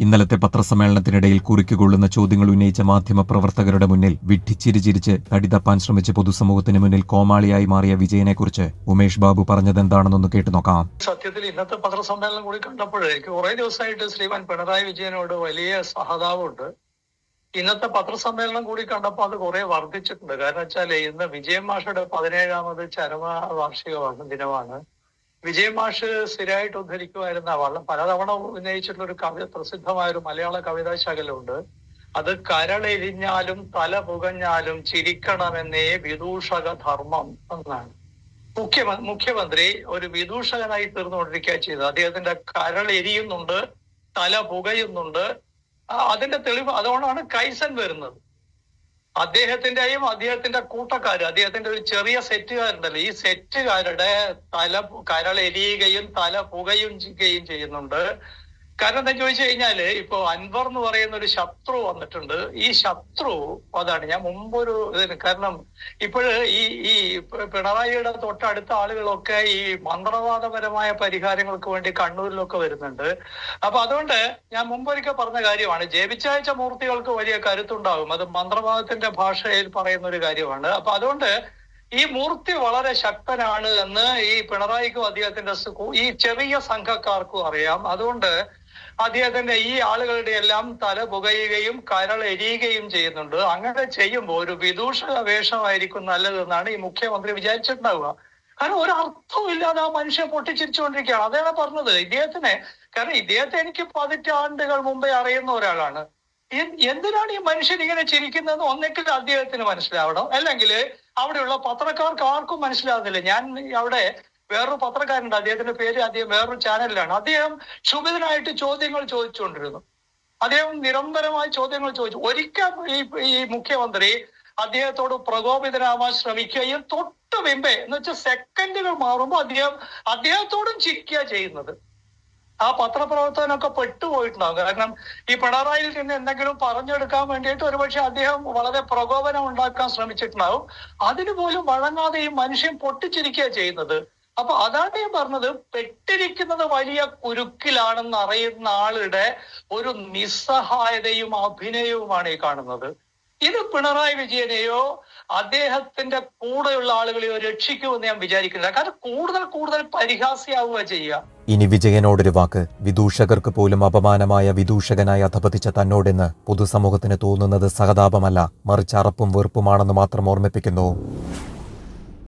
ഇന്നലത്തെ പത്രസമ്മേളനത്തിനിടയിൽ കുറിക്കുകൊള്ളുന്ന ചോദ്യങ്ങൾ ഉന്നയിച്ച മാധ്യമപ്രവർത്തകരുടെ മുന്നിൽ വിഡ്ഢിച്ചിരിച്ചിരിച്ച് തടിതപ്പാൻ ശ്രമിച്ച പൊതുസമൂഹത്തിന് മുന്നിൽ കോമാളിയായി മാറിയ വിജയനെക്കുറിച്ച് ഉമേഷ് ബാബു പറഞ്ഞതെന്താണെന്നൊന്ന് കേട്ടു നോക്കാം. സത്യത്തിൽ ഇന്നത്തെ പത്രസമ്മേളനം കൂടി കണ്ടപ്പോഴേ എനിക്ക് കുറെ ദിവസമായിട്ട് ശ്രീമാൻ പിണറായി വിജയനോട് വലിയ സഹതാപമുണ്ട്. ഇന്നത്തെ പത്രസമ്മേളനം കൂടി കണ്ടപ്പോൾ അത് കുറെ വർദ്ധിച്ചിട്ടുണ്ട്. കാരണം വെച്ചാൽ ഇന്ന് വിജയൻ മാഷയുടെ 17ാമത് ചരമവാർഷിക ദിനമാണ്. വിജയൻ മാഷ് സ്ഥിരമായിട്ട് ഉദ്ധരിക്കുമായിരുന്ന പലതവണ ഉന്നയിച്ചിട്ടുള്ള ഒരു കവിത, പ്രസിദ്ധമായ ഒരു മലയാള കവിതാ ശകലമുണ്ട്. അത് കരളെരിഞ്ഞാലും തല പുകഞ്ഞാലും ചിരിക്കണമെന്നേ വിദൂഷക ധർമ്മം എന്നാണ്. മുഖ്യമന്ത്രി ഒരു വിദൂഷകനായി തീർന്നുകൊണ്ടിരിക്കുക ചെയ്തത്. അദ്ദേഹത്തിന്റെ കരൾ എരിയുന്നുണ്ട്, തല പുകയുന്നുണ്ട്. അതിന്റെ തെളിവ് അതുകൊണ്ടാണ് കൈസൻ വരുന്നത്. അദ്ദേഹത്തിന്റെ കൂട്ടക്കാര്, അദ്ദേഹത്തിന്റെ ഒരു ചെറിയ സെറ്റുകാരുണ്ടല്ലോ, ഈ സെറ്റുകാരുടെ കരളെരിയുകയും തല പുകയും ചെയ്യുന്നുണ്ട്. കാരണം എന്താ ചോദിച്ചു കഴിഞ്ഞാല്, ഇപ്പൊ അൻവർ എന്ന് പറയുന്ന ഒരു ശത്രു വന്നിട്ടുണ്ട്. ഈ ശത്രു അതാണ് ഞാൻ മുമ്പൊരു കാരണം ഇപ്പോഴ് ഈ പിണറായിയുടെ തൊട്ടടുത്ത ആളുകളൊക്കെ ഈ മന്ത്രവാദപരമായ പരിഹാരങ്ങൾക്ക് വേണ്ടി കണ്ണൂരിലൊക്കെ വരുന്നുണ്ട്. അപ്പൊ അതുകൊണ്ട് ഞാൻ മുമ്പൊരിക്കൽ പറഞ്ഞ കാര്യമാണ്, ജപിച്ചയച്ച മൂർത്തികൾക്ക് വലിയ കരുത്തുണ്ടാകും. അത് മന്ത്രവാദത്തിന്റെ ഭാഷയിൽ പറയുന്ന ഒരു കാര്യമാണ്. അപ്പൊ അതുകൊണ്ട് ഈ മൂർത്തി വളരെ ശക്തനാണ് എന്ന് ഈ പിണറായിക്കും അദ്ദേഹത്തിന്റെ ഈ ചെറിയ സംഘക്കാർക്കും അറിയാം. അതുകൊണ്ട് അദ്ദേഹത്തിന്റെ ഈ ആളുകളുടെ എല്ലാം തല പുകയുകയും കരൾ എരിയുകയും ചെയ്യുന്നുണ്ട്. അങ്ങനെ ചെയ്യുമ്പോൾ ഒരു വിദൂഷക വേഷമായിരിക്കും നല്ലതെന്നാണ് ഈ മുഖ്യമന്ത്രി വിചാരിച്ചിട്ടുണ്ടാവുക. കാരണം ഒരു അർത്ഥവും ഇല്ലാതെ ആ മനുഷ്യൻ പൊട്ടിച്ചിരിച്ചുകൊണ്ടിരിക്കുകയാണ്. അതാണ് പറഞ്ഞത് കാരണം ഇദ്ദേഹത്തെ എനിക്ക് 18 ആണ്ടുകൾ മുമ്പേ അറിയുന്ന ഒരാളാണ്. എന്തിനാണ് ഈ മനുഷ്യൻ ഇങ്ങനെ ചിരിക്കുന്നതെന്ന് ഒന്നെങ്കിൽ അദ്ദേഹത്തിന് മനസ്സിലാവണം, അല്ലെങ്കിൽ അവിടെയുള്ള പത്രക്കാർക്ക് ആർക്കും മനസ്സിലാകുന്നില്ല. ഞാൻ അവിടെ വേറൊരു പത്രക്കാരുണ്ട്, അദ്ദേഹത്തിന്റെ പേര് അദ്ദേഹം വേറൊരു ചാനലിലാണ്. അദ്ദേഹം ക്ഷുഭിതനായിട്ട് ചോദ്യങ്ങൾ ചോദിച്ചുകൊണ്ടിരുന്നു. അദ്ദേഹം നിരന്തരമായി ചോദ്യങ്ങൾ ചോദിച്ചു. ഒരിക്കൽ ഈ മുഖ്യമന്ത്രി അദ്ദേഹത്തോട് പ്രകോപിതനാവാൻ ശ്രമിക്കുകയും തൊട്ട് മുമ്പേ എന്ന് വെച്ചാൽ സെക്കൻഡുകൾ മാറുമ്പോൾ അദ്ദേഹത്തോടും ചിരിക്കുക ചെയ്യുന്നത്. ആ പത്രപ്രവർത്തകനൊക്കെ പെട്ടുപോയിട്ടുണ്ടാകും. കാരണം ഈ പിണറായിയിൽ നിന്ന് എന്തെങ്കിലും പറഞ്ഞെടുക്കാൻ വേണ്ടിയിട്ട് ഒരുപക്ഷെ അദ്ദേഹം വളരെ പ്രകോപനം ഉണ്ടാക്കാൻ ശ്രമിച്ചിട്ടുണ്ടാവും. അതിന് പോലും വഴങ്ങാതെ ഈ മനുഷ്യൻ പൊട്ടിച്ചിരിക്കുക ചെയ്യുന്നത്. അപ്പൊ അതാണ് ഞാൻ പറഞ്ഞത്, പെട്ടിരിക്കുന്നത് വലിയ കുരുക്കിലാണെന്ന് അറിയുന്ന ആളുടെ ഒരു നിസ്സഹായതയും അഭിനയവുമാണ് ഈ കാണുന്നത്. ഇത് പിണറായി വിജയനെയോ അദ്ദേഹത്തിന്റെ കൂടെയുള്ള ആളുകളെയോ രക്ഷിക്കുമെന്ന് ഞാൻ വിചാരിക്കുന്നില്ല. കാരണം കൂടുതൽ പരിഹാസ്യാവുക ചെയ്യുക. ഇനി വിജയനോടൊരു വാക്ക്. വിദൂഷകർക്ക് പോലും അപമാനമായ വിദൂഷകനായി അധപതിച്ച തന്നോടെന്ന് പൊതുസമൂഹത്തിന് തോന്നുന്നത് സഹതാപമല്ല, മറിച്ച് അറപ്പും വെറുപ്പുമാണെന്ന് മാത്രം ഓർമ്മിപ്പിക്കുന്നു.